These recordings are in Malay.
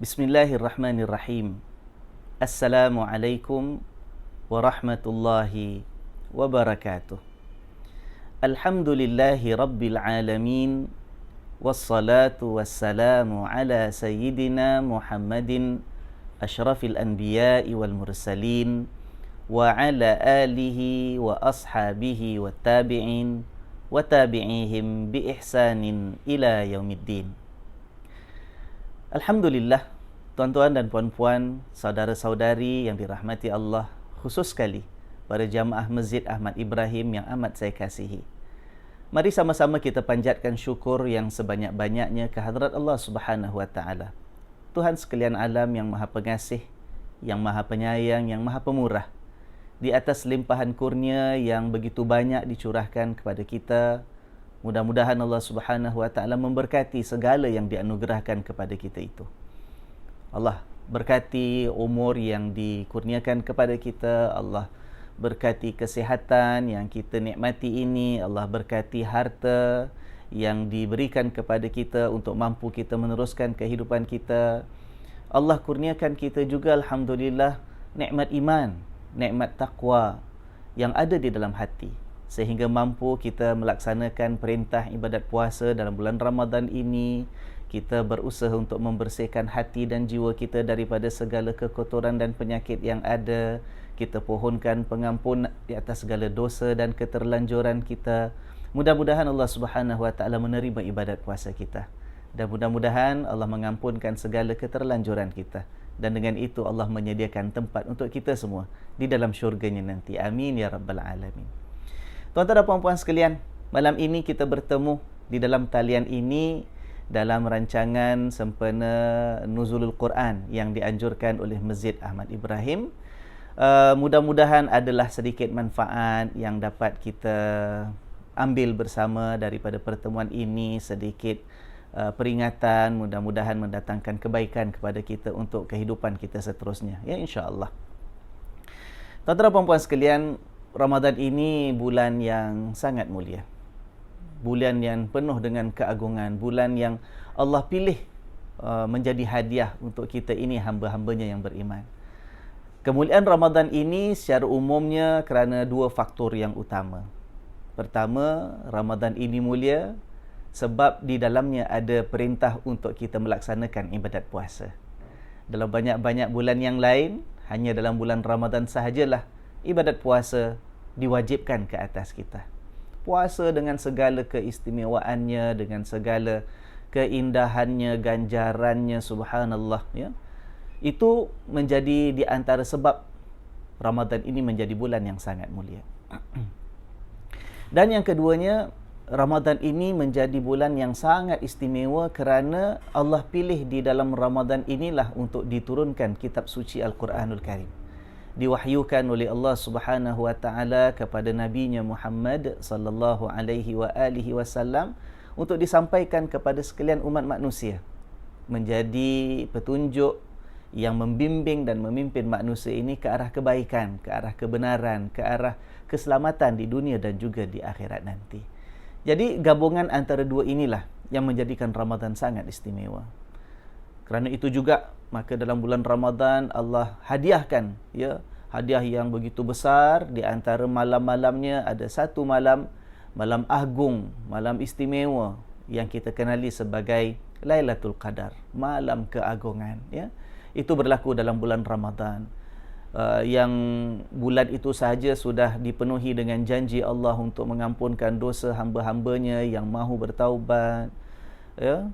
Bismillahirrahmanirrahim. Assalamualaikum warahmatullahi wabarakatuh. Alhamdulillahi rabbil alamin. Wassalatu wassalamu ala sayyidina Muhammadin asyrafil anbiya'i wal mursalin wa ala alihi wa ashabihi wa tabi'in wa tabi'ihim bi ihsanin ila yaumiddin. Alhamdulillah, tuan-tuan dan puan-puan, saudara-saudari yang dirahmati Allah, khusus sekali para jamaah Masjid Ahmad Ibrahim yang amat saya kasihi. Mari sama-sama kita panjatkan syukur yang sebanyak-banyaknya kehadrat Allah Subhanahu wa taala. Tuhan sekalian alam yang Maha Pengasih, yang Maha Penyayang, yang Maha Pemurah. Di atas limpahan kurnia yang begitu banyak dicurahkan kepada kita, mudah-mudahan Allah Subhanahu wa taala memberkati segala yang dianugerahkan kepada kita itu. Allah berkati umur yang dikurniakan kepada kita, Allah berkati kesihatan yang kita nikmati ini, Allah berkati harta yang diberikan kepada kita untuk mampu kita meneruskan kehidupan kita. Allah kurniakan kita juga alhamdulillah nikmat iman, nikmat taqwa yang ada di dalam hati, sehingga mampu kita melaksanakan perintah ibadat puasa dalam bulan Ramadan ini. Kita berusaha untuk membersihkan hati dan jiwa kita daripada segala kekotoran dan penyakit yang ada. Kita pohonkan pengampun di atas segala dosa dan keterlanjuran kita. Mudah-mudahan Allah Subhanahu wa taala menerima ibadat puasa kita, dan mudah-mudahan Allah mengampunkan segala keterlanjuran kita, dan dengan itu Allah menyediakan tempat untuk kita semua di dalam syurganya nanti. Amin ya rabbal alamin. Tuan-tuan dan puan-puan sekalian, malam ini kita bertemu di dalam talian ini dalam rancangan sempena Nuzulul Quran yang dianjurkan oleh Masjid Ahmad Ibrahim. Mudah-mudahan adalah sedikit manfaat yang dapat kita ambil bersama daripada pertemuan ini, sedikit peringatan, mudah-mudahan mendatangkan kebaikan kepada kita untuk kehidupan kita seterusnya, ya, insya-Allah. Tuan-tuan dan puan-puan sekalian, Ramadan ini bulan yang sangat mulia, bulan yang penuh dengan keagungan, bulan yang Allah pilih menjadi hadiah untuk kita ini hamba-hambanya yang beriman. Kemuliaan Ramadan ini secara umumnya kerana dua faktor yang utama. Pertama, Ramadan ini mulia sebab di dalamnya ada perintah untuk kita melaksanakan ibadat puasa. Dalam banyak-banyak bulan yang lain, hanya dalam bulan Ramadan sahajalah ibadat puasa diwajibkan ke atas kita. Puasa dengan segala keistimewaannya, dengan segala keindahannya, ganjarannya, subhanallah, ya. Itu menjadi di antara sebab Ramadan ini menjadi bulan yang sangat mulia. Dan yang keduanya, Ramadan ini menjadi bulan yang sangat istimewa kerana Allah pilih di dalam Ramadan inilah untuk diturunkan kitab suci Al-Quranul Karim. Diwahyukan oleh Allah Subhanahu wa taala kepada nabinya Muhammad sallallahu alaihi wa alihi wasallam untuk disampaikan kepada sekalian umat manusia, menjadi petunjuk yang membimbing dan memimpin manusia ini ke arah kebaikan, ke arah kebenaran, ke arah keselamatan di dunia dan juga di akhirat nanti. Jadi gabungan antara dua inilah yang menjadikan Ramadan sangat istimewa. Kerana itu juga maka dalam bulan Ramadan Allah hadiahkan, ya, hadiah yang begitu besar. Di antara malam-malamnya ada satu malam, malam agung, malam istimewa yang kita kenali sebagai Lailatul Qadar, malam keagungan, ya. Itu berlaku dalam bulan Ramadan, yang bulan itu sahaja sudah dipenuhi dengan janji Allah untuk mengampunkan dosa hamba-hambanya yang mahu bertaubat, ya.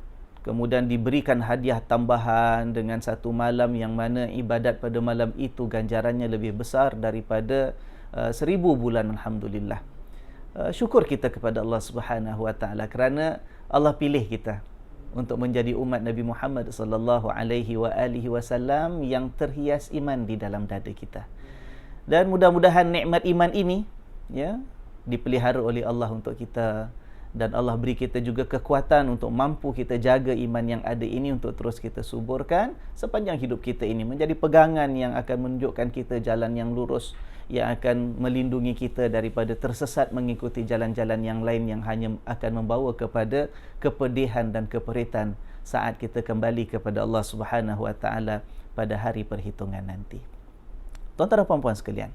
Kemudian diberikan hadiah tambahan dengan satu malam yang mana ibadat pada malam itu ganjarannya lebih besar daripada 1000 bulan, alhamdulillah. Syukur kita kepada Allah Subhanahu wa taala kerana Allah pilih kita untuk menjadi umat Nabi Muhammad sallallahu alaihi wa alihi wasallam yang terhias iman di dalam dada kita. Dan mudah-mudahan nikmat iman ini, ya, dipelihara oleh Allah untuk kita, dan Allah beri kita juga kekuatan untuk mampu kita jaga iman yang ada ini untuk terus kita suburkan sepanjang hidup kita ini, menjadi pegangan yang akan menunjukkan kita jalan yang lurus, yang akan melindungi kita daripada tersesat mengikuti jalan-jalan yang lain yang hanya akan membawa kepada kepedihan dan keperitan saat kita kembali kepada Allah Subhanahu wa taala pada hari perhitungan nanti. Tuan-tuan dan puan-puan sekalian,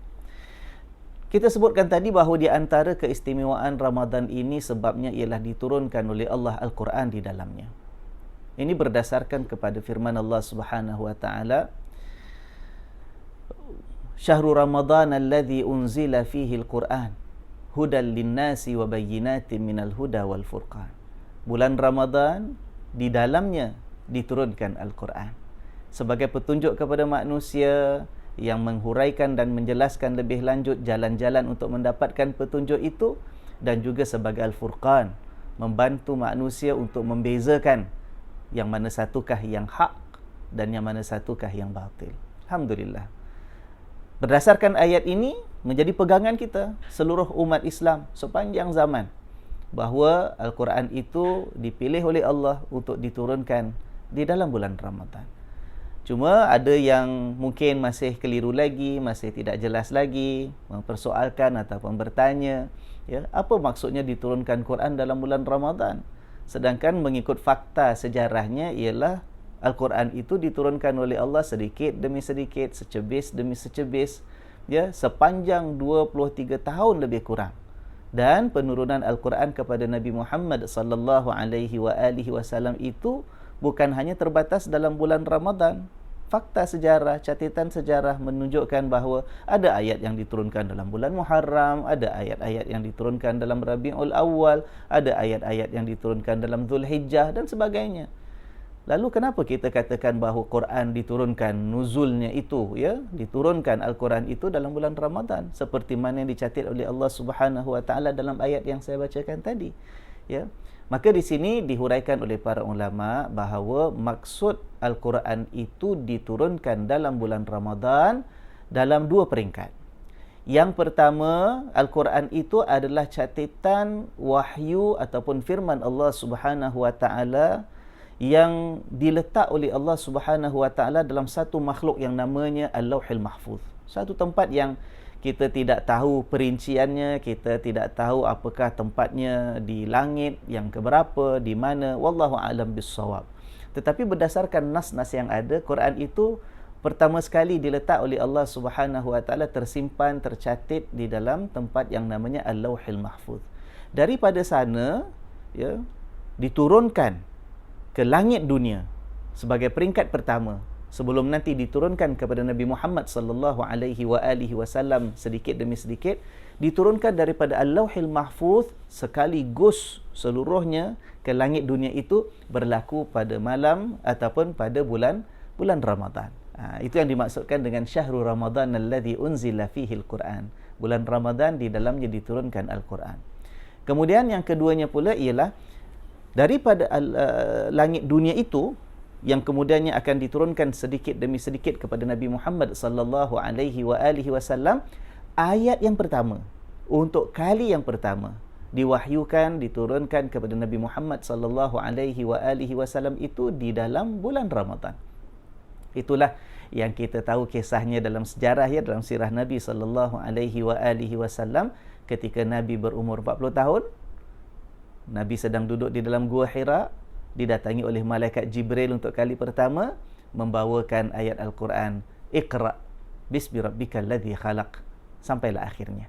kita sebutkan tadi bahawa di antara keistimewaan Ramadan ini sebabnya ialah diturunkan oleh Allah Al-Quran di dalamnya. Ini berdasarkan kepada firman Allah Subhanahu wa taala, Syahrul Ramadan alladhi unzila fihi al-Quran hudan linnasi wa bayyinatin minal huda wal furqan. Bulan Ramadan di dalamnya diturunkan Al-Quran sebagai petunjuk kepada manusia yang menghuraikan dan menjelaskan lebih lanjut jalan-jalan untuk mendapatkan petunjuk itu, dan juga sebagai Al-Furqan, membantu manusia untuk membezakan yang mana satukah yang hak dan yang mana satukah yang batil. Alhamdulillah. Berdasarkan ayat ini menjadi pegangan kita seluruh umat Islam sepanjang zaman bahawa Al-Quran itu dipilih oleh Allah untuk diturunkan di dalam bulan Ramadan. Cuma ada yang mungkin masih keliru lagi, masih tidak jelas lagi, mempersoalkan ataupun bertanya, ya, apa maksudnya diturunkan Quran dalam bulan Ramadan? Sedangkan mengikut fakta sejarahnya ialah Al-Quran itu diturunkan oleh Allah sedikit demi sedikit, secebis demi secebis, ya, sepanjang 23 tahun lebih kurang. Dan penurunan Al-Quran kepada Nabi Muhammad sallallahu alaihi wasallam itu bukan hanya terbatas dalam bulan Ramadan. Fakta sejarah, catatan sejarah menunjukkan bahawa ada ayat yang diturunkan dalam bulan Muharram, ada ayat-ayat yang diturunkan dalam Rabiul Awal, ada ayat-ayat yang diturunkan dalam Zulhijjah dan sebagainya. Lalu kenapa kita katakan bahawa Quran diturunkan, nuzulnya itu, ya, diturunkan Al-Quran itu dalam bulan Ramadan seperti mana yang dicatat oleh Allah Subhanahu wa taala dalam ayat yang saya bacakan tadi, ya? Maka di sini dihuraikan oleh para ulama bahawa maksud Al-Quran itu diturunkan dalam bulan Ramadan dalam dua peringkat. Yang pertama, Al-Quran itu adalah catatan wahyu ataupun firman Allah Subhanahu wa taala yang diletak oleh Allah Subhanahu wa taala dalam satu makhluk yang namanya Al-Lauhil Mahfuz. Satu tempat yang kita tidak tahu perinciannya, kita tidak tahu apakah tempatnya di langit yang keberapa, di mana, wallahu a'lam bissawab. Tetapi berdasarkan nas-nas yang ada, Quran itu pertama sekali diletak oleh Allah Subhanahu wa taala tersimpan, tercatat di dalam tempat yang namanya Al-Lauhil Mahfuz. Daripada sana, ya, diturunkan ke langit dunia sebagai peringkat pertama sebelum nanti diturunkan kepada Nabi Muhammad sallallahu alaihi wasallam sedikit demi sedikit, diturunkan daripada Al-Lauhil Mahfuz sekaligus seluruhnya ke langit dunia itu berlaku pada malam ataupun pada bulan Ramadan. Itu yang dimaksudkan dengan Syahrul Ramadan alladhi unzila fihi al-Quran. Bulan Ramadan di dalamnya diturunkan Al-Quran. Kemudian yang keduanya pula ialah daripada langit dunia itu yang kemudiannya akan diturunkan sedikit demi sedikit kepada Nabi Muhammad sallallahu alaihi wasallam, ayat yang pertama untuk kali yang pertama diwahyukan, diturunkan kepada Nabi Muhammad sallallahu alaihi wasallam itu di dalam bulan Ramadan. Itulah yang kita tahu kisahnya dalam sejarah, ya, dalam sirah Nabi sallallahu alaihi wasallam ketika Nabi berumur 40 tahun. Nabi sedang duduk di dalam Gua Hira, didatangi oleh malaikat Jibril untuk kali pertama, membawakan ayat Al-Quran, Iqra bismi rabbikal ladzi khalaq, sampailah akhirnya.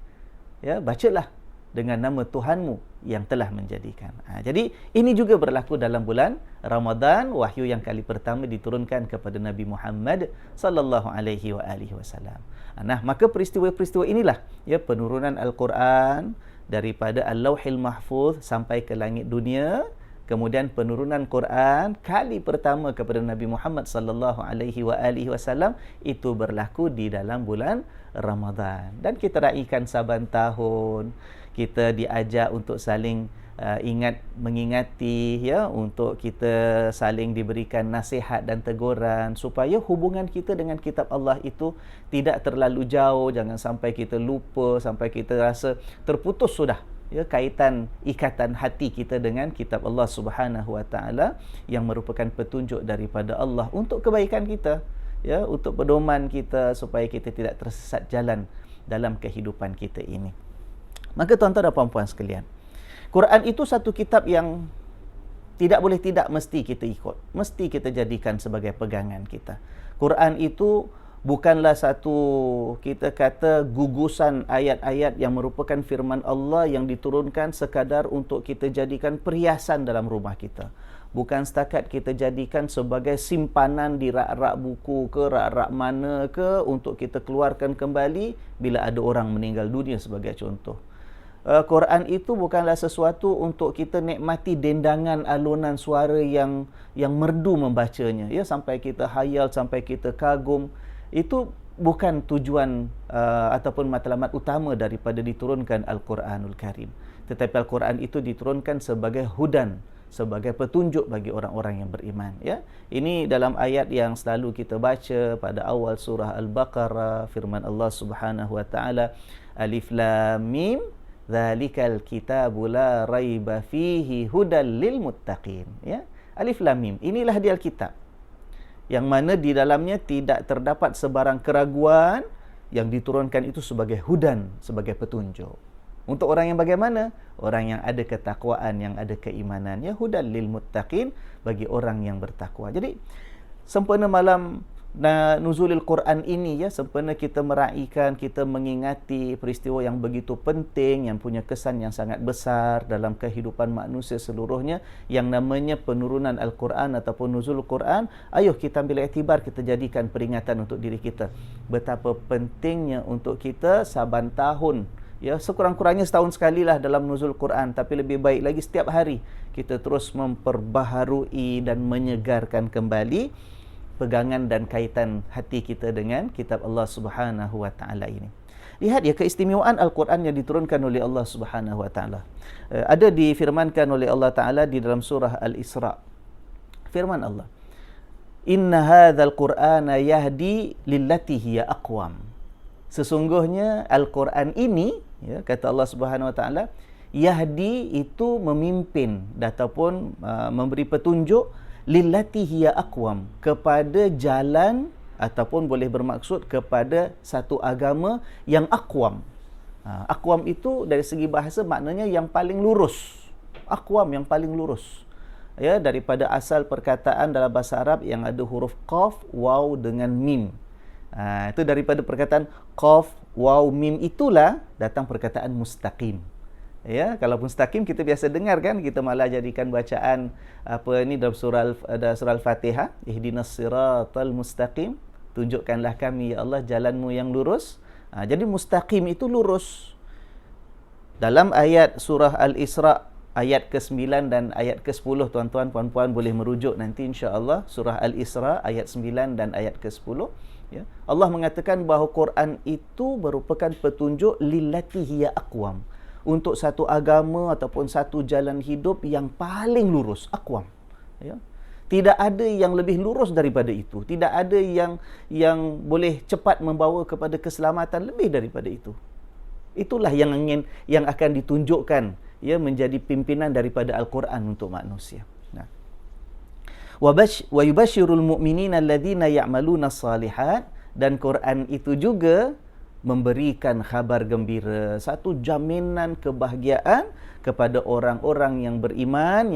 Ya, bacalah dengan nama Tuhanmu yang telah menjadikan. Jadi ini juga berlaku dalam bulan Ramadan, wahyu yang kali pertama diturunkan kepada Nabi Muhammad sallallahu alaihi wasallam. Nah, maka peristiwa-peristiwa inilah, ya, penurunan Al-Quran daripada Al-Lauhil Mahfuz sampai ke langit dunia. Kemudian penurunan Quran kali pertama kepada Nabi Muhammad sallallahu alaihi wasallam itu berlaku di dalam bulan Ramadan. Dan kita raikan saban tahun, kita diajak untuk saling mengingati, ya, untuk kita saling diberikan nasihat dan teguran supaya hubungan kita dengan kitab Allah itu tidak terlalu jauh, jangan sampai kita lupa, sampai kita rasa terputus sudah, ya, ikatan hati kita dengan kitab Allah Subhanahu wa taala yang merupakan petunjuk daripada Allah untuk kebaikan kita, ya, untuk pedoman kita supaya kita tidak tersesat jalan dalam kehidupan kita ini. Maka tuan-tuan dan puan-puan sekalian, Quran itu satu kitab yang Tidak boleh tidak, mesti kita ikut. Mesti kita jadikan sebagai pegangan kita. Quran itu bukanlah satu, kita kata, gugusan ayat-ayat yang merupakan firman Allah yang diturunkan sekadar untuk kita jadikan perhiasan dalam rumah kita. Bukan setakat kita jadikan sebagai simpanan di rak-rak buku ke, rak-rak mana ke, untuk kita keluarkan kembali bila ada orang meninggal dunia sebagai contoh. Quran itu bukanlah sesuatu untuk kita nikmati dendangan alunan suara yang merdu membacanya, ya, sampai kita hayal, sampai kita kagum. Itu bukan tujuan ataupun matlamat utama daripada diturunkan Al-Quranul Karim. Tetapi Al-Quran itu diturunkan sebagai hudan, sebagai petunjuk bagi orang-orang yang beriman, ya. Ini dalam ayat yang selalu kita baca pada awal surah Al-Baqarah, firman Allah Subhanahu wa taala, Alif Lam Mim, Dzalikal kitabu la raiba fihi hudal lil muttaqin, ya. Alif Lam Mim, inilah dia Alkitab yang mana di dalamnya tidak terdapat sebarang keraguan, yang diturunkan itu sebagai hudan, sebagai petunjuk. Untuk orang yang bagaimana? Orang yang ada ketakwaan, yang ada keimanan, ya, hudal lil muttaqin, bagi orang yang bertakwa. Jadi sempena malam nuzulil Quran ini, ya, sempena kita meraihkan, kita mengingati peristiwa yang begitu penting, yang punya kesan yang sangat besar dalam kehidupan manusia seluruhnya, yang namanya penurunan Al-Quran ataupun nuzul Quran. Ayuh kita ambil iktibar, kita jadikan peringatan untuk diri kita. Betapa pentingnya untuk kita saban tahun, ya, sekurang-kurangnya setahun sekali lah dalam nuzul Quran, tapi lebih baik lagi setiap hari kita terus memperbaharui dan menyegarkan kembali pegangan dan kaitan hati kita dengan kitab Allah Subhanahu wa taala ini. Lihat, ya, keistimewaan Al-Quran yang diturunkan oleh Allah Subhanahu wa taala. Ada difirmankan oleh Allah taala di dalam surah Al-Isra. Firman Allah, "Inna hadzal Qur'ana yahdi lillati hiya aqwam." Sesungguhnya Al-Quran ini, ya, kata Allah Subhanahu wa taala, yahdi itu memimpin ataupun memberi petunjuk, lillati hiya aqwam, kepada jalan ataupun boleh bermaksud kepada satu agama yang aqwam. Aqwam itu dari segi bahasa maknanya yang paling lurus. Aqwam, yang paling lurus. Ya, daripada asal perkataan dalam bahasa Arab yang ada huruf qaf, waw dengan mim. Itu daripada perkataan qaf, waw, mim, itulah datang perkataan mustaqim. Ya, kalau mustaqim kita biasa dengar kan, kita malah jadikan bacaan dalam surah Al-Fatihah, ihdinas siratal mustaqim, tunjukkanlah kami ya Allah jalanmu yang lurus. Jadi mustaqim itu lurus. Dalam ayat surah Al-Isra ayat ke-9 dan ayat ke-10, tuan-tuan puan-puan boleh merujuk nanti insya-Allah, surah Al-Isra ayat 9 dan ayat ke-10, ya. Allah mengatakan bahawa Quran itu merupakan petunjuk lillati hiya aqwam, untuk satu agama ataupun satu jalan hidup yang paling lurus, aqwam, ya. Tidak ada yang lebih lurus daripada itu. Tidak ada yang boleh cepat membawa kepada keselamatan lebih daripada itu. Itulah yang akan ditunjukkan, ya, menjadi pimpinan daripada Al-Quran untuk manusia. Nah. Wa yubashshirul mu'minina alladhina ya'maluna as-salihat, dan Quran itu juga memberikan khabar gembira, satu jaminan kebahagiaan kepada orang-orang yang beriman,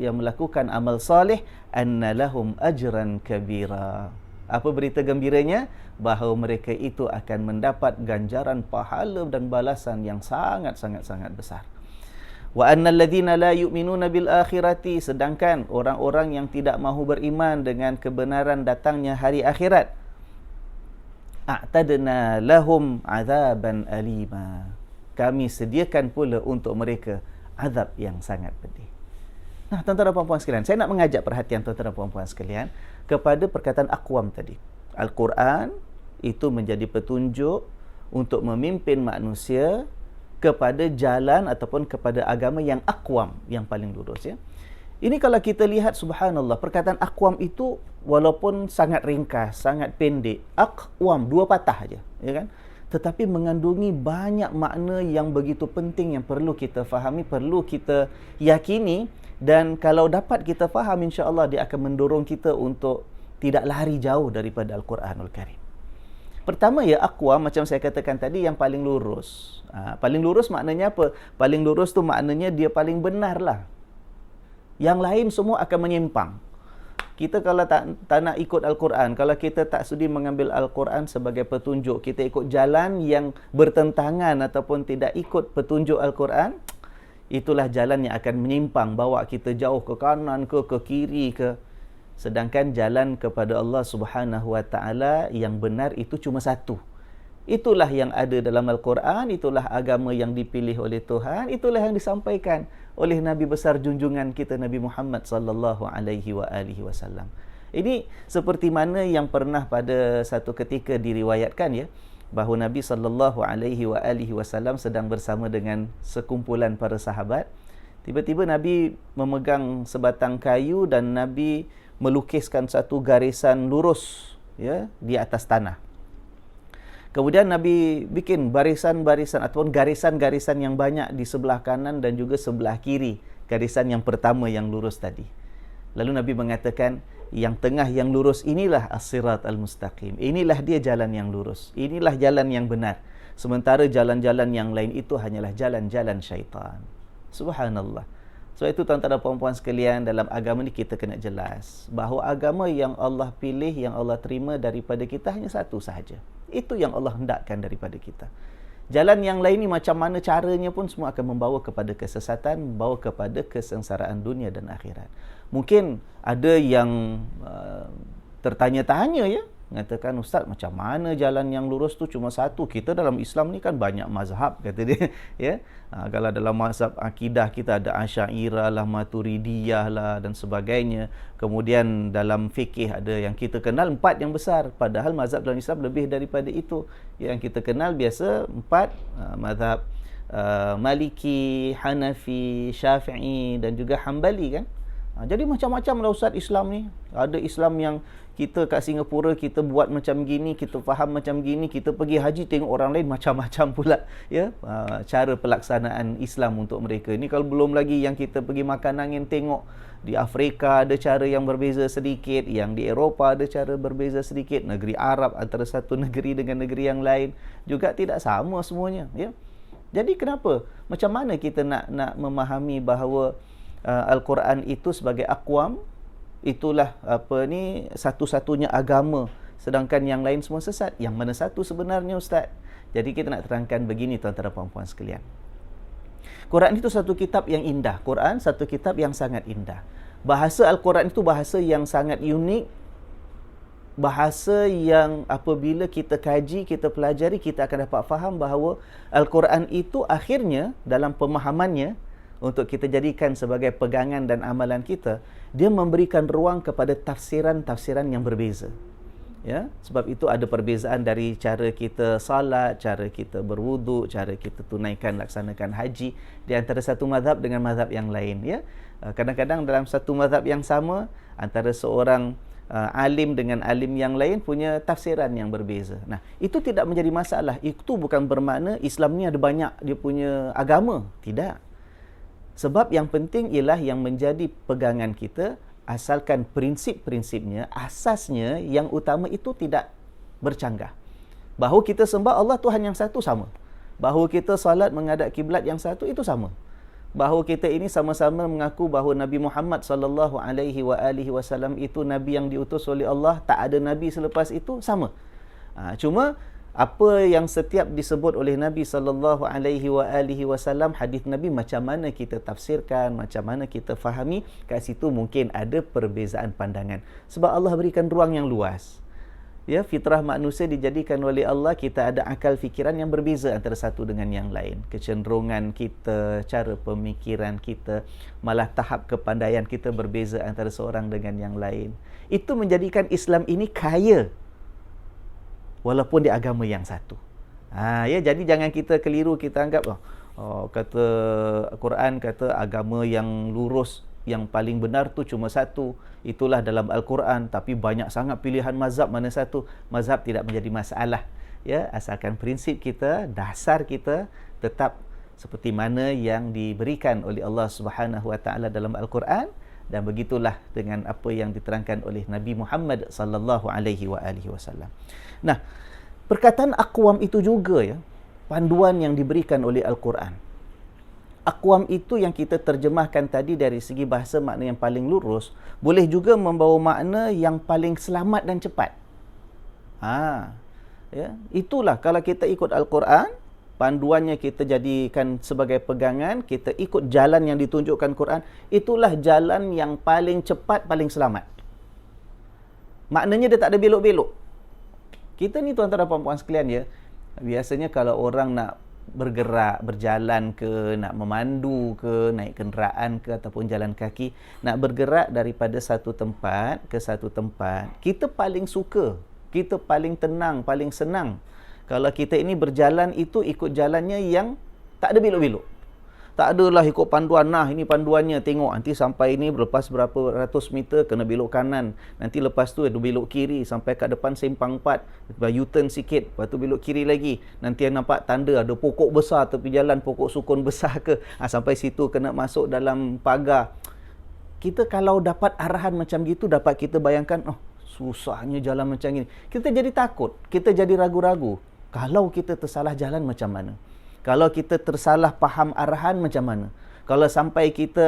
yang melakukan amal salih, anna lahum ajran kabira. Apa berita gembiranya? Bahawa mereka itu akan mendapat ganjaran pahala dan balasan yang sangat besar. Wa annal ladzina la yu'minuna bil akhirati, sedangkan orang-orang yang tidak mahu beriman dengan kebenaran datangnya hari akhirat, a'tadna lahum azaban alima, kami sediakan pula untuk mereka azab yang sangat pedih. Nah, tuan-tuan dan puan-puan sekalian, saya nak mengajak perhatian tuan-tuan dan puan-puan sekalian kepada perkataan aqwam tadi. Al-Quran itu menjadi petunjuk untuk memimpin manusia kepada jalan ataupun kepada agama yang aqwam, yang paling lurus, ya. Ini kalau kita lihat, subhanallah, perkataan aqwam itu walaupun sangat ringkas, sangat pendek, aqwam, 2 patah aja, ya kan? Tetapi mengandungi banyak makna yang begitu penting yang perlu kita fahami, perlu kita yakini, dan kalau dapat kita faham, insya-Allah dia akan mendorong kita untuk tidak lari jauh daripada Al-Quranul Karim. Pertama, ya, aqwam, macam saya katakan tadi, yang paling lurus. Paling lurus maknanya apa? Paling lurus tu maknanya dia paling benar lah. Yang lain semua akan menyimpang. Kita kalau tak nak ikut Al-Quran, kalau kita tak sudi mengambil Al-Quran sebagai petunjuk, kita ikut jalan yang bertentangan ataupun tidak ikut petunjuk Al-Quran, itulah jalan yang akan menyimpang, bawa kita jauh ke kanan ke kiri ke. Sedangkan jalan kepada Allah Subhanahu Wa Taala yang benar itu cuma satu. Itulah yang ada dalam Al-Quran, itulah agama yang dipilih oleh Tuhan, itulah yang disampaikan oleh Nabi besar junjungan kita Nabi Muhammad sallallahu alaihi wasallam. Ini seperti mana yang pernah pada satu ketika diriwayatkan ya, bahawa Nabi sallallahu alaihi wasallam sedang bersama dengan sekumpulan para sahabat. Tiba-tiba Nabi memegang sebatang kayu dan Nabi melukiskan satu garisan lurus ya di atas tanah. Kemudian Nabi bikin barisan-barisan ataupun garisan-garisan yang banyak di sebelah kanan dan juga sebelah kiri garisan yang pertama yang lurus tadi. Lalu Nabi mengatakan, yang tengah yang lurus inilah as-sirat al-mustaqim. Inilah dia jalan yang lurus. Inilah jalan yang benar. Sementara jalan-jalan yang lain itu hanyalah jalan-jalan syaitan. Subhanallah. Sebab itu tuan-tuan dan puan-puan sekalian, dalam agama ni kita kena jelas bahawa agama yang Allah pilih, yang Allah terima daripada kita hanya satu sahaja. Itu yang Allah hendakkan daripada kita. Jalan yang lain ni macam mana caranya pun semua akan membawa kepada kesesatan, membawa kepada kesengsaraan dunia dan akhirat. Mungkin ada yang tertanya-tanya ya, mengatakan, Ustaz, macam mana jalan yang lurus tu cuma satu? Kita dalam Islam ni kan banyak mazhab, kata dia. Ya, kalau dalam mazhab akidah kita ada Asy'ariyah lah, Maturidiyah lah dan sebagainya. Kemudian dalam fikih ada yang kita kenal 4 yang besar. Padahal mazhab dalam Islam lebih daripada itu. Yang kita kenal biasa 4, mazhab Maliki, Hanafi, Syafi'i dan juga Hambali kan. Jadi macam-macam lah Ustaz Islam ni. Ada Islam yang kita kat Singapura, kita buat macam gini, kita faham macam gini, kita pergi haji tengok orang lain macam-macam pula ya, cara pelaksanaan Islam untuk mereka. Ini kalau belum lagi yang kita pergi makan angin tengok di Afrika ada cara yang berbeza sedikit, yang di Eropah ada cara berbeza sedikit, negeri Arab antara satu negeri dengan negeri yang lain juga tidak sama semuanya ya. Jadi kenapa? Macam mana kita nak memahami bahawa Al-Quran itu sebagai aqwam, itulah satu-satunya agama, sedangkan yang lain semua sesat. Yang mana satu sebenarnya Ustaz? Jadi kita nak terangkan begini tuan-tuan dan puan-puan sekalian. Quran itu satu kitab yang indah. Quran satu kitab yang sangat indah. Bahasa Al-Quran itu bahasa yang sangat unik. Bahasa yang apabila kita kaji, kita pelajari, kita akan dapat faham bahawa Al-Quran itu akhirnya dalam pemahamannya untuk kita jadikan sebagai pegangan dan amalan kita, dia memberikan ruang kepada tafsiran-tafsiran yang berbeza. Ya, sebab itu ada perbezaan dari cara kita salat, cara kita berwuduk, cara kita tunaikan laksanakan haji di antara satu mazhab dengan mazhab yang lain ya. Kadang-kadang dalam satu mazhab yang sama, antara seorang alim dengan alim yang lain punya tafsiran yang berbeza. Nah, itu tidak menjadi masalah. Itu bukan bermakna Islam ni ada banyak dia punya agama. Tidak. Sebab yang penting ialah yang menjadi pegangan kita, asalkan prinsip-prinsipnya, asasnya yang utama itu tidak bercanggah. Bahawa kita sembah Allah Tuhan yang satu sama. Bahawa kita salat menghadap kiblat yang satu itu sama. Bahawa kita ini sama-sama mengaku bahawa Nabi Muhammad sallallahu alaihi wasallam itu nabi yang diutus oleh Allah, tak ada nabi selepas itu, sama. Cuma apa yang setiap disebut oleh Nabi sallallahu alaihi wasallam, hadis Nabi, macam mana kita tafsirkan, macam mana kita fahami, kat situ mungkin ada perbezaan pandangan. Sebab Allah berikan ruang yang luas. Ya, fitrah manusia dijadikan oleh Allah, kita ada akal fikiran yang berbeza antara satu dengan yang lain. Kecenderungan kita, cara pemikiran kita, malah tahap kepandaian kita berbeza antara seorang dengan yang lain. Itu menjadikan Islam ini kaya walaupun di agama yang satu. Ya, jadi jangan kita keliru, kita anggap kata Al-Quran kata agama yang lurus, yang paling benar tu cuma satu. Itulah dalam Al-Quran, tapi banyak sangat pilihan mazhab, mana satu? Mazhab tidak menjadi masalah. Ya, asalkan prinsip kita, dasar kita tetap seperti mana yang diberikan oleh Allah Subhanahu Wa Taala dalam Al-Quran, dan begitulah dengan apa yang diterangkan oleh Nabi Muhammad sallallahu alaihi wasallam. Nah, perkataan aqwam itu juga ya, panduan yang diberikan oleh Al-Quran. Aqwam itu yang kita terjemahkan tadi dari segi bahasa makna yang paling lurus, boleh juga membawa makna yang paling selamat dan cepat. Ya, itulah kalau kita ikut Al-Quran, panduannya kita jadikan sebagai pegangan, kita ikut jalan yang ditunjukkan Quran, itulah jalan yang paling cepat, paling selamat. Maknanya dia tak ada belok-belok. Kita ni tuan-tuan dan puan-puan sekalian ya, biasanya kalau orang nak bergerak, berjalan ke, nak memandu ke, naik kenderaan ke ataupun jalan kaki, nak bergerak daripada satu tempat ke satu tempat, kita paling suka, kita paling tenang, paling senang kalau kita ini berjalan itu ikut jalannya yang tak ada belok-belok. Tak adalah ikut panduan, nah ini panduannya, tengok nanti sampai ini lepas berapa ratus meter kena belok kanan, nanti lepas tu ada belok kiri, sampai kat depan simpang 4, U-turn sikit, lepas tu belok kiri lagi, nanti yang nampak tanda ada pokok besar tepi jalan, pokok sukun besar ke, sampai situ kena masuk dalam pagar. Kita kalau dapat arahan macam gitu, dapat kita bayangkan, oh susahnya jalan macam ni, kita jadi takut, kita jadi ragu-ragu. Kalau kita tersalah jalan macam mana? Kalau kita tersalah faham arahan macam mana? Kalau sampai kita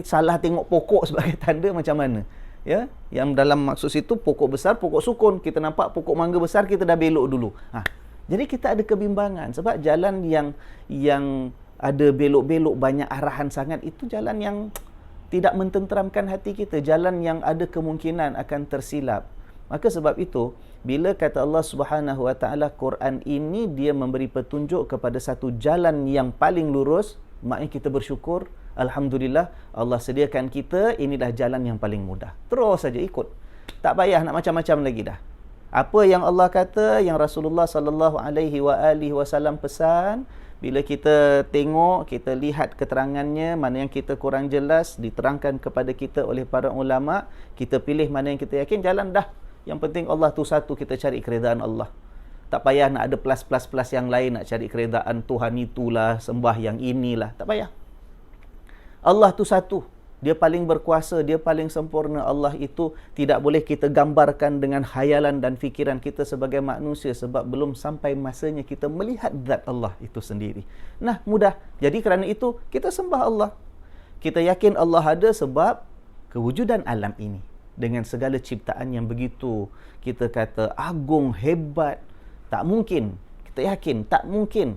salah tengok pokok sebagai tanda macam mana? Ya, yang dalam maksud situ pokok besar, pokok sukun. Kita nampak pokok mangga besar, kita dah belok dulu. Jadi kita ada kebimbangan sebab jalan yang ada belok-belok banyak arahan sangat itu jalan yang tidak mententeramkan hati kita, jalan yang ada kemungkinan akan tersilap. Maka sebab itu, bila kata Allah Subhanahu Wa Taala Quran ini dia memberi petunjuk kepada satu jalan yang paling lurus, maknanya kita bersyukur, alhamdulillah Allah sediakan kita inilah jalan yang paling mudah. Terus saja ikut. Tak payah nak macam-macam lagi dah. Apa yang Allah kata, yang Rasulullah sallallahu alaihi wasallam pesan, bila kita tengok, kita lihat keterangannya, mana yang kita kurang jelas diterangkan kepada kita oleh para ulama, kita pilih mana yang kita yakin, jalan dah. Yang penting Allah tu satu, kita cari keredaan Allah. Tak payah nak ada plus yang lain, nak cari keredaan Tuhan itulah, sembah yang inilah. Tak payah. Allah tu satu. Dia paling berkuasa, dia paling sempurna. Allah itu tidak boleh kita gambarkan dengan khayalan dan fikiran kita sebagai manusia sebab belum sampai masanya kita melihat zat Allah itu sendiri. Nah, mudah. Jadi kerana itu, kita sembah Allah. Kita yakin Allah ada sebab kewujudan alam ini. Dengan segala ciptaan yang begitu, kita kata agung, hebat, tak mungkin. Kita yakin, tak mungkin.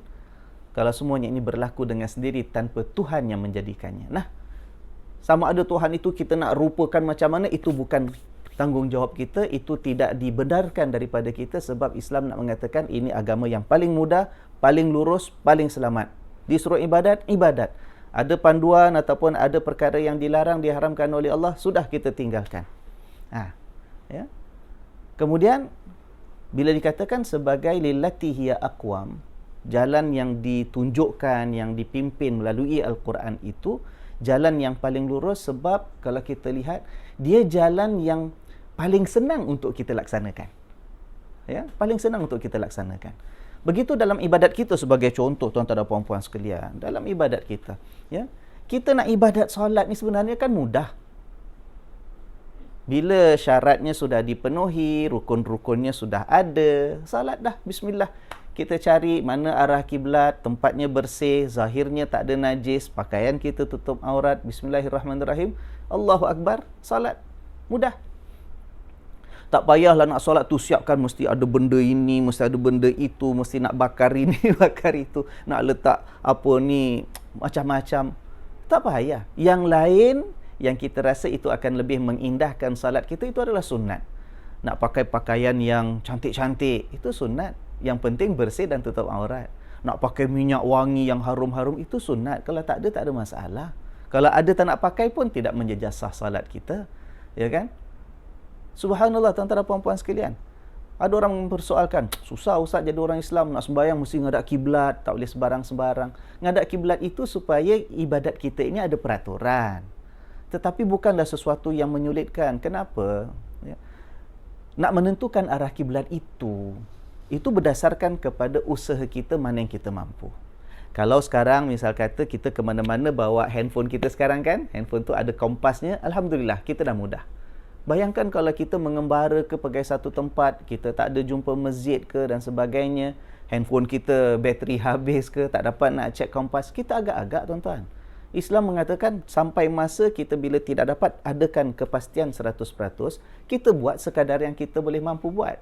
Kalau semuanya ini berlaku dengan sendiri tanpa Tuhan yang menjadikannya. Nah, sama ada Tuhan itu kita nak rupakan macam mana, itu bukan tanggungjawab kita, itu tidak dibenarkan daripada kita sebab Islam nak mengatakan ini agama yang paling mudah, paling lurus, paling selamat. Disuruh ibadat, ibadat. Ada panduan ataupun ada perkara yang dilarang, diharamkan oleh Allah, sudah kita tinggalkan. Ya. Kemudian bila dikatakan sebagai lillati hiya aqwam, jalan yang ditunjukkan, yang dipimpin melalui Al-Quran itu jalan yang paling lurus sebab kalau kita lihat dia jalan yang paling senang untuk kita laksanakan. Ya, paling senang untuk kita laksanakan. Begitu dalam ibadat kita sebagai contoh tuan-tuan dan puan-puan sekalian, dalam ibadat kita, ya. Kita nak ibadat solat ni sebenarnya kan mudah. Bila syaratnya sudah dipenuhi, rukun-rukunnya sudah ada, salat dah, bismillah. Kita cari mana arah kiblat, tempatnya bersih, zahirnya tak ada najis, pakaian kita tutup aurat, bismillahirrahmanirrahim, Allahu Akbar, salat. Mudah. Tak payahlah nak solat tu siapkan mesti ada benda ini, mesti ada benda itu, mesti nak bakar ini, bakar itu, nak letak apa ni, macam-macam. Tak payah. Yang lain yang kita rasa itu akan lebih mengindahkan salat kita, itu adalah sunat. Nak pakai pakaian yang cantik-cantik, itu sunat. Yang penting bersih dan tutup aurat. Nak pakai minyak wangi yang harum-harum, itu sunat. Kalau tak ada masalah. Kalau ada tak nak pakai pun tidak menjejasah salat kita. Ya kan? Subhanallah, tuan-tuan dan puan-puan sekalian. Ada orang mempersoalkan, susah Ustaz jadi orang Islam, nak sembahyang mesti ngadap kiblat, tak boleh sembarang-sembarang. Ngadap kiblat itu supaya ibadat kita ini ada peraturan. Tetapi bukanlah sesuatu yang menyulitkan. Kenapa? Ya. Nak menentukan arah kiblat itu berdasarkan kepada usaha kita mana yang kita mampu. Kalau sekarang misal kata kita ke mana-mana bawa handphone kita sekarang kan, handphone tu ada kompasnya, alhamdulillah kita dah mudah. Bayangkan kalau kita mengembara ke pergi satu tempat, kita tak ada jumpa masjid ke dan sebagainya, handphone kita bateri habis ke, tak dapat nak cek kompas, kita agak-agak tuan-tuan. Islam mengatakan sampai masa kita bila tidak dapat adakan kepastian 100%, kita buat sekadar yang kita boleh mampu buat.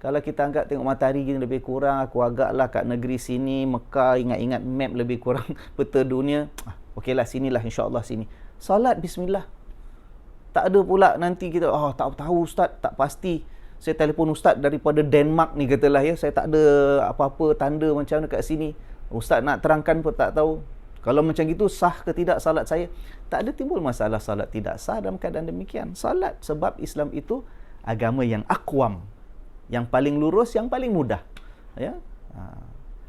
Kalau kita anggap tengok matahari gini lebih kurang, aku agaklah kat negeri sini, Mekah, ingat-ingat map lebih kurang peta dunia, okeylah sinilah, insya-Allah sini. Solat bismillah. Tak ada pula nanti kita, tak tahu ustaz, tak pasti. Saya telefon ustaz daripada Denmark ni katalah ya, saya tak ada apa-apa tanda macam mana kat sini. Ustaz nak terangkan pun tak tahu. Kalau macam gitu, sah ke tidak salat saya? Tak ada timbul masalah salat tidak sah dalam keadaan demikian. Salat sebab Islam itu agama yang akwam, yang paling lurus, yang paling mudah. Ya.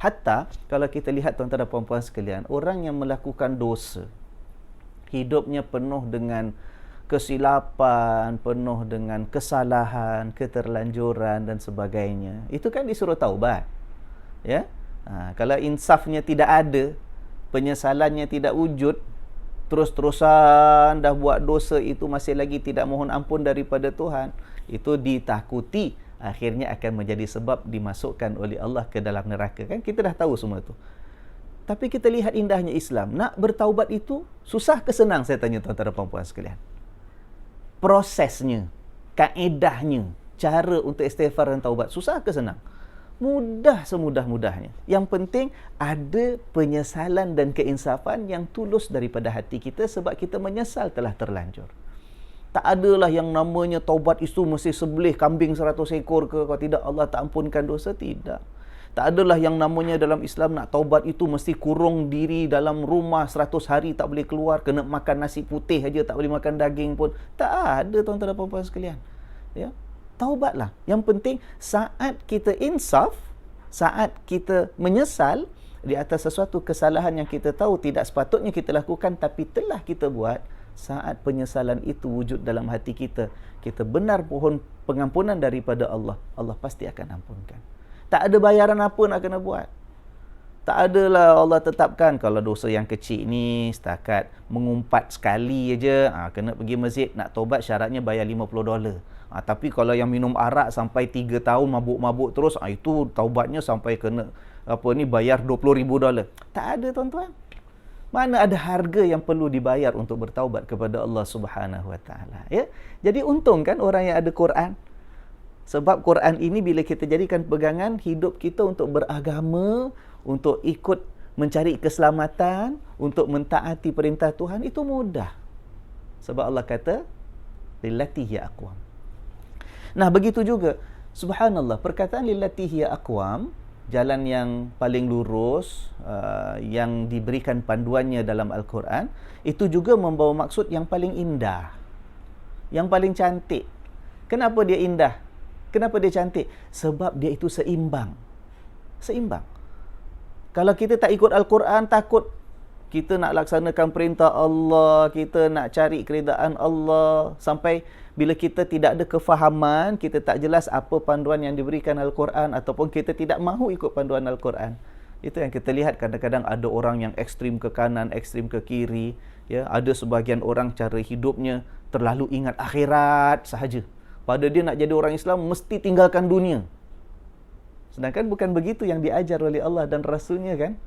Hatta kalau kita lihat tuan-tuan dan puan-puan sekalian, orang yang melakukan dosa, hidupnya penuh dengan kesilapan, penuh dengan kesalahan, keterlanjuran dan sebagainya, itu kan disuruh taubat. Ya. Kalau insafnya tidak ada, penyesalannya tidak wujud, terus-terusan dah buat dosa itu, masih lagi tidak mohon ampun daripada Tuhan, itu ditakuti akhirnya akan menjadi sebab dimasukkan oleh Allah ke dalam neraka. Kan kita dah tahu semua itu. Tapi kita lihat indahnya Islam. Nak bertaubat itu susah ke senang, saya tanya tuan-tuan dan puan-puan sekalian? Prosesnya, kaedahnya, cara untuk istighfar dan taubat, susah ke senang? Mudah semudah-mudahnya. Yang penting ada penyesalan dan keinsafan yang tulus daripada hati kita sebab kita menyesal telah terlanjur. Tak adalah yang namanya taubat itu mesti sembelih kambing 100 ekor ke, kalau tidak Allah tak ampunkan dosa, tidak. Tak adalah yang namanya dalam Islam nak taubat itu mesti kurung diri dalam rumah 100 hari tak boleh keluar, kena makan nasi putih aja, tak boleh makan daging pun. Tak ada tuan-tuan dan puan-puan sekalian. Ya. Taubatlah. Yang penting saat kita insaf, saat kita menyesal di atas sesuatu kesalahan yang kita tahu tidak sepatutnya kita lakukan tapi telah kita buat, saat penyesalan itu wujud dalam hati kita, kita benar pohon pengampunan daripada Allah, Allah pasti akan ampunkan. Tak ada bayaran apa nak kena buat. Tak adalah Allah tetapkan kalau dosa yang kecil ni setakat mengumpat sekali aja, kena pergi masjid, nak taubat syaratnya bayar $50. Tapi kalau yang minum arak sampai 3 tahun mabuk-mabuk terus, itu taubatnya sampai kena bayar $20,000. Tak ada tuan-tuan. Mana ada harga yang perlu dibayar untuk bertaubat kepada Allah Subhanahu Wa Taala, ya. Jadi untung kan orang yang ada Quran. Sebab Quran ini bila kita jadikan pegangan hidup kita untuk beragama, untuk ikut mencari keselamatan, untuk mentaati perintah Tuhan, itu mudah. Sebab Allah kata, lillati hiya aqwam. Nah, begitu juga, subhanallah, perkataan lillati hiya aqwam, jalan yang paling lurus, yang diberikan panduannya dalam Al-Quran, itu juga membawa maksud yang paling indah, yang paling cantik. Kenapa dia indah? Kenapa dia cantik? Sebab dia itu seimbang. Seimbang. Kalau kita tak ikut Al-Quran, takut kita nak laksanakan perintah Allah, kita nak cari keridaan Allah, sampai bila kita tidak ada kefahaman, kita tak jelas apa panduan yang diberikan Al-Quran, ataupun kita tidak mahu ikut panduan Al-Quran. Itu yang kita lihat, kadang-kadang ada orang yang ekstrim ke kanan, ekstrim ke kiri, ya. Ada sebahagian orang cara hidupnya terlalu ingat akhirat sahaja. Pada dia nak jadi orang Islam mesti tinggalkan dunia. Sedangkan bukan begitu yang diajar oleh Allah dan Rasulnya, kan?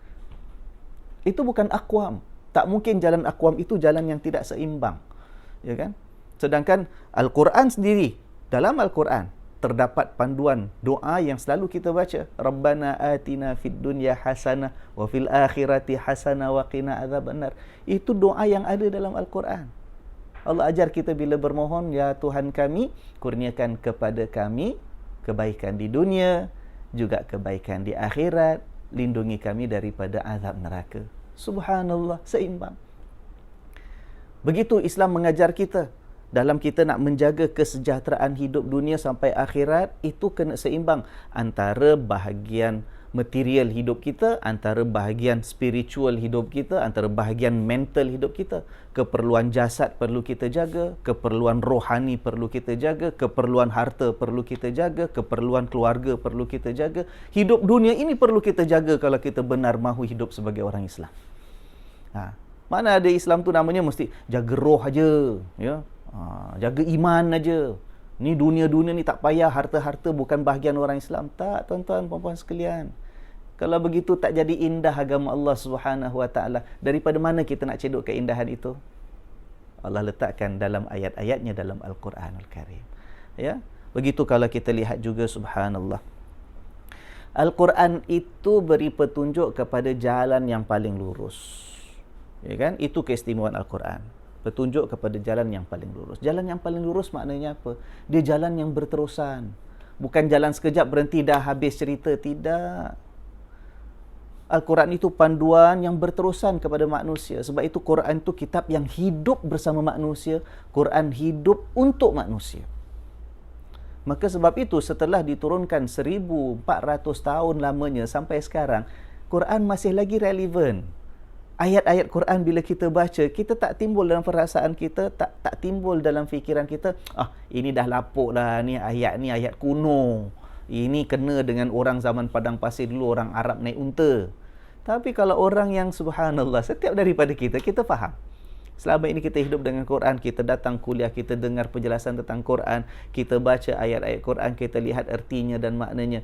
Itu bukan aqwam. Tak mungkin jalan aqwam itu jalan yang tidak seimbang. Ya kan? Sedangkan Al-Quran sendiri, dalam Al-Quran terdapat panduan doa yang selalu kita baca. Rabbana atina fid dunya hasanah wa fil akhirati hasanah wa qina adzabannar. Itu doa yang ada dalam Al-Quran. Allah ajar kita bila bermohon, ya Tuhan kami, kurniakan kepada kami kebaikan di dunia, juga kebaikan di akhirat, lindungi kami daripada azab neraka. Subhanallah, seimbang. Begitu Islam mengajar kita. Dalam kita nak menjaga kesejahteraan hidup dunia sampai akhirat, itu kena seimbang antara bahagian material hidup kita, antara bahagian spiritual hidup kita, antara bahagian mental hidup kita. Keperluan jasad perlu kita jaga, keperluan rohani perlu kita jaga, keperluan harta perlu kita jaga, keperluan keluarga perlu kita jaga. Hidup dunia ini perlu kita jaga kalau kita benar mahu hidup sebagai orang Islam. Mana ada Islam tu namanya mesti jaga roh aja, ya. Jaga iman aja. Ni dunia-dunia ni tak payah, harta-harta bukan bahagian orang Islam. Tak, tuan-tuan, puan-puan sekalian. Kalau begitu tak jadi indah agama Allah Subhanahu Wa Taala. Daripada mana kita nak cedok keindahan itu? Allah letakkan dalam ayat-ayatnya dalam Al-Quranul Karim. Ya, begitu kalau kita lihat juga, subhanallah. Al-Quran itu beri petunjuk kepada jalan yang paling lurus. Ya kan? Itu keistimewaan Al-Quran. Petunjuk kepada jalan yang paling lurus. Jalan yang paling lurus maknanya apa? Dia jalan yang berterusan. Bukan jalan sekejap berhenti dah habis cerita. Tidak. Al-Quran itu panduan yang berterusan kepada manusia. Sebab itu Quran itu kitab yang hidup bersama manusia. Quran hidup untuk manusia. Maka sebab itu setelah diturunkan 1400 tahun lamanya sampai sekarang, Quran masih lagi relevan. Ayat-ayat Quran bila kita baca, kita tak timbul dalam perasaan kita, tak timbul dalam fikiran kita, ini dah lapuk dah, ni ayat kuno. Ini kena dengan orang zaman padang pasir dulu, orang Arab naik unta. Tapi kalau orang yang subhanallah, setiap daripada kita faham. Selama ini kita hidup dengan Quran, kita datang kuliah, kita dengar penjelasan tentang Quran, kita baca ayat-ayat Quran, kita lihat ertinya dan maknanya.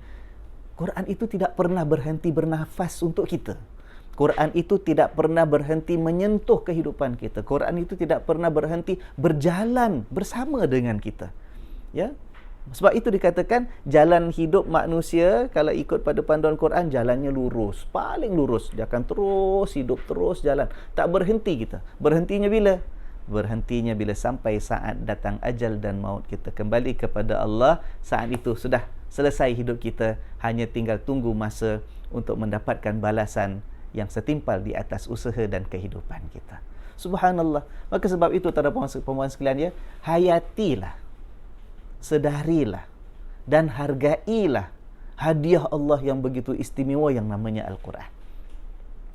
Quran itu tidak pernah berhenti bernafas untuk kita. Quran itu tidak pernah berhenti menyentuh kehidupan kita. Quran itu tidak pernah berhenti berjalan bersama dengan kita. Ya? Sebab itu dikatakan jalan hidup manusia kalau ikut pada panduan Quran, jalannya lurus, paling lurus. Dia akan terus hidup, terus jalan. Tak berhenti kita. Berhentinya bila? Berhentinya bila sampai saat datang ajal dan maut kita kembali kepada Allah. Saat itu sudah selesai hidup kita, hanya tinggal tunggu masa untuk mendapatkan balasan yang setimpal di atas usaha dan kehidupan kita. Subhanallah. Maka sebab itu tuan-tuan puan-puan sekalian, ya, hayatilah, sedarilah dan hargailah hadiah Allah yang begitu istimewa yang namanya Al-Quran.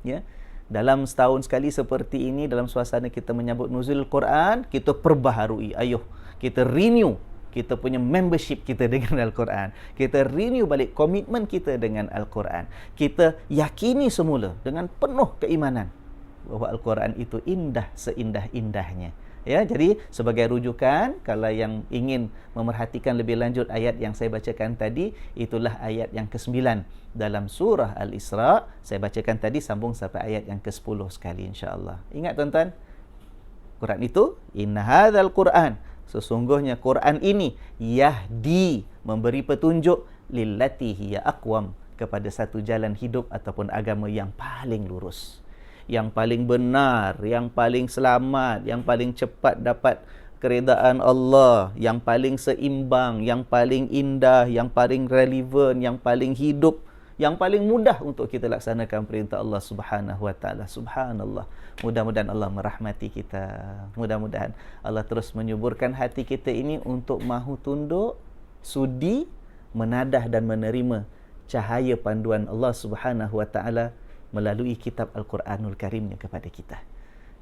Ya, dalam setahun sekali seperti ini, dalam suasana kita menyambut nuzul Quran, kita perbaharui. Ayuh, kita renew kita punya membership kita dengan Al-Quran. Kita renew balik komitmen kita dengan Al-Quran. Kita yakini semula dengan penuh keimanan bahawa Al-Quran itu indah seindah-indahnya. Ya, jadi sebagai rujukan, kalau yang ingin memerhatikan lebih lanjut ayat yang saya bacakan tadi, itulah ayat yang ke-9 dalam surah Al-Isra. Saya bacakan tadi, sambung sampai ayat yang ke-10 sekali insya-Allah. Ingat tuan-tuan, Quran itu inna hadzal Quran, sesungguhnya Quran ini yahdi, memberi petunjuk, lillati hiya aqwam, kepada satu jalan hidup ataupun agama yang paling lurus, yang paling benar, yang paling selamat, yang paling cepat dapat keredaan Allah, yang paling seimbang, yang paling indah, yang paling relevan, yang paling hidup, yang paling mudah untuk kita laksanakan perintah Allah Subhanahu Wa Taala. Subhanallah. Mudah-mudahan Allah merahmati kita. Mudah-mudahan Allah terus menyuburkan hati kita ini untuk mahu tunduk, sudi, menadah dan menerima cahaya panduan Allah Subhanahu Wa Taala melalui kitab Al-Quranul Karimnya kepada kita.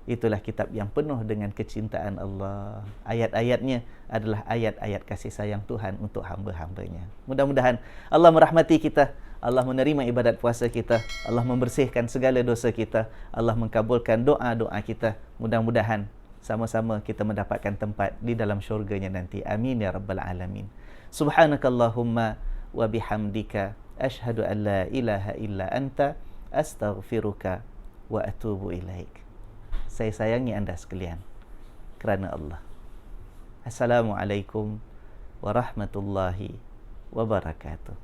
Itulah kitab yang penuh dengan kecintaan Allah. Ayat-ayatnya adalah ayat-ayat kasih sayang Tuhan untuk hamba-hambanya. Mudah-mudahan Allah merahmati kita, Allah menerima ibadat puasa kita, Allah membersihkan segala dosa kita, Allah mengabulkan doa-doa kita. Mudah-mudahan sama-sama kita mendapatkan tempat di dalam syurganya nanti. Amin ya rabbal alamin. Subhanakallahumma wa bihamdika asyhadu an la ilaha illa anta astaghfiruka wa atubu ilaik. Saya sayangi anda sekalian kerana Allah. Assalamualaikum warahmatullahi wabarakatuh.